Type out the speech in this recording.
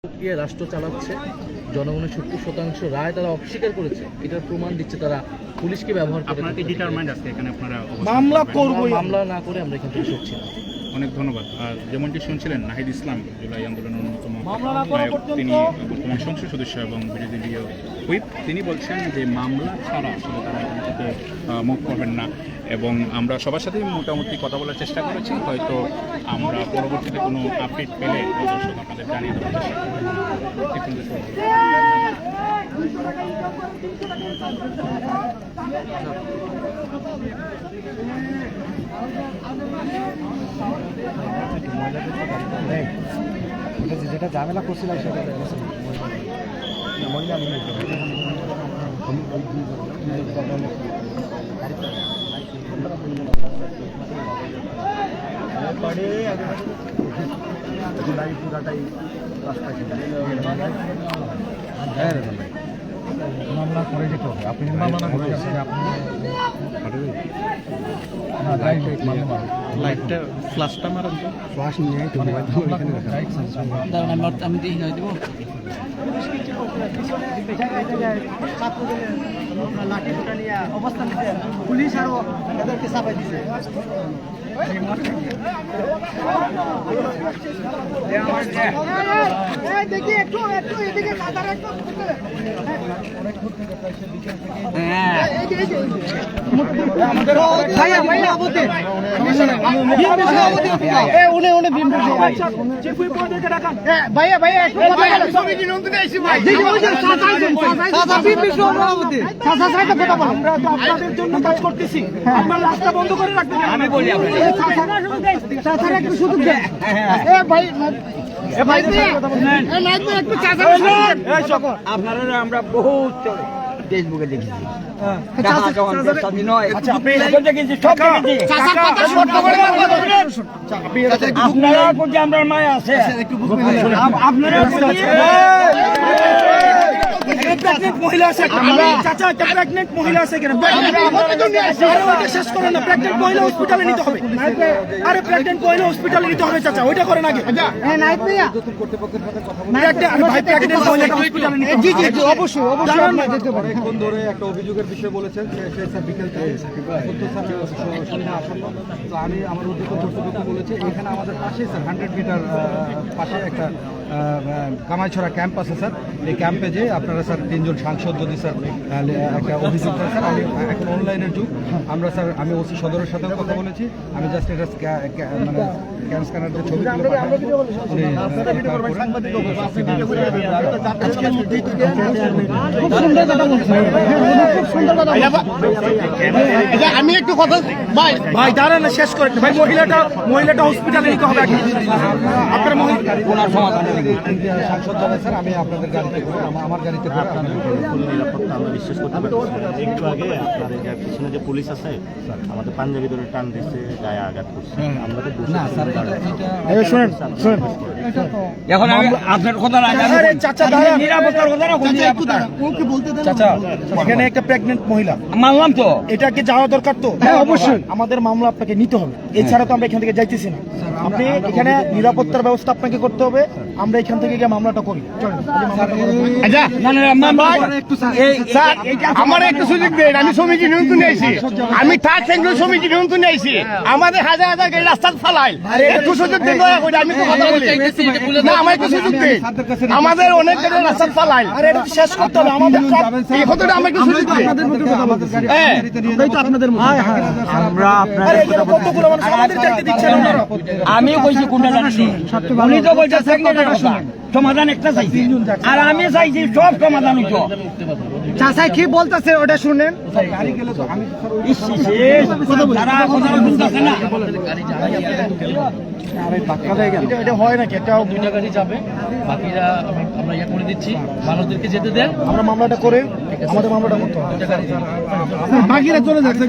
প্রক্রিয়া রাষ্ট্র চালাচ্ছে, জনগণের 70% রায় তারা অস্বীকার করেছে, এটার প্রমাণ দিচ্ছে তারা পুলিশকে ব্যবহার করে। আপনারা কি ডিটারমাইন্ড আছে এখানে আপনারা মামলা করব, মামলা না করে আমরা এখান থেকে সরছি না। অনেক ধন্যবাদ। আর যেমনটি শুনছিলেন নাহিদ ইসলাম জুলাই আন্দোলনের অন্যতম নায়ক, তিনি বর্তমান সংসদ সদস্য এবং বিরোধী দলীয় হুইপ, তিনি বলছেন যে মামলা ছাড়া আসলে তারা এখান থেকে মুভ করবেন না। এবং আমরা সবার সাথেই মোটামুটি কথা বলার চেষ্টা করেছি, হয়তো আমরা পরবর্তীতে কোনো আপডেট পেলে দর্শক আপনাদের জানিয়ে দেওয়ার চেষ্টা করব। যেটা ঝামেলা করছিলাম সেটা পুরাটাই মামলা করে যেতে হবে। আপনি মামলা না করে লাইটটা ফ্লাশটা মারান তো, ফ্লাশ নিয়ে আমি দেখি না দেবো। পুলিশ আরো এদেরকে চাপাই দিচ্ছে। দেখি একটু এদিকে আপনাদের জন্য কাজ করতেছি, আপনার রাস্তা বন্ধ করে রাখবেন। আমি বলি একটু সুযোগ দেন। আপনারা আমরা বহুত ফেসবুকে দেখেছি, আপনারা প্রতি আমরা মায়া আছে। আপনারা মহিলা আছে, চাচা একটা প্রেগনেন্ট মহিলা আছে, শেষ করেন না। প্রেগনেন্ট মহিলা হসপিটালে নিতে হবে। আরে প্রেগনেন্ট মহিলা হসপিটালে নিতে হবে চাচা, ওইটা করেন আগে। অনেকক্ষণ ধরে একটা অভিযোগের বিষয় বলেছেন, বিকেল সন্ধ্যা আসন্ন। তো আমি আমার উদ্যোগ কর্তৃপক্ষ বলেছে এখানে আমাদের পাশে স্যার 100 মিটার পাশে একটা কামাইছড়া ক্যাম্প আছে স্যার। এই ক্যাম্পে যে আপনারা স্যার 3 জন সাংসদ যদি স্যার একটা অভিযোগ করেন স্যার, আমি এখন অনলাইনের যুগ, আমরা স্যার আমি ওসি সদরের সাথেও কথা বলেছি। আমি জাস্ট এটা মানে ক্যান স্ক্যানার যে ছবি আমি একটু কথা ভাই দাঁড়ান না, শেষ করে ভাই। মহিলাটা হসপিটালে নিতে হবে। আপনার ওনার সমাধান সাংসদ যাবেন স্যার, আমি আপনাদের গাড়িতে করে আমার গাড়িতে করে নিরাপত্তা আমরা বিশ্বাস করতে পারি। একটু আগে আপনার এই পিছনে যে পুলিশ আছে আমাদের পাঞ্জাবি ধরে টান দিচ্ছে, গায়ে আঘাত করছে। আমরা তো না স্যার, শুনেন এখন আমি আপনার কথা না চাচা নিরাপত্তার কথা না চাচা, এখানে একটা প্রেগনেন্ট মহিলা মানলাম তো, এটাকে যাওয়া দরকার তো। হ্যাঁ অবশ্যই আমাদের মামলা আপনাকে নিতে হবে, এছাড়া তো আমরা এখান থেকে যাইতেছি না। আপনি এখানে নিরাপত্তার ব্যবস্থা আপনাকে করতে হবে, আমরা এখান থেকে গিয়ে মামলাটা করি। আমার একটু সুযোগ দেন, আমি সমিতি নিয়ন্ত্রণে আইছি, আমি থার্ড সেক্টর সমিতি নিয়ন্ত্রণে আইছি। আমাদের হাজার হাজার গাড়ি রাস্তা ফালাই, একটু সুযোগ দেন দয়া করে। আমি তো কথা বলি না, আমার একটু সুযোগ দেন। আমাদের অনেক গাড়ি রাস্তা ফালাই, আরে এটা শেষ করতে হবে আমাদের। এই কথাটা আমি একটু সুযোগ দেন। আমি কইছি কোনটা জানি, উনি তো বলছে সমাধান একটা চাইছি, আর আমি চাইছি সব সমাধান হইতো। চাচা কি বলতেছে ওটা শুনেন। এটা হয় নাকি? এটাও 2টা গাড়ি যাবে, বাকিরা আমরা ইয়ে করে দিচ্ছি, মানুষদেরকে যেতে দেন। আমরা মামলাটা করে আমাদের মামলাটা করতে হবে। বাকিরা চলে যাচ্ছে।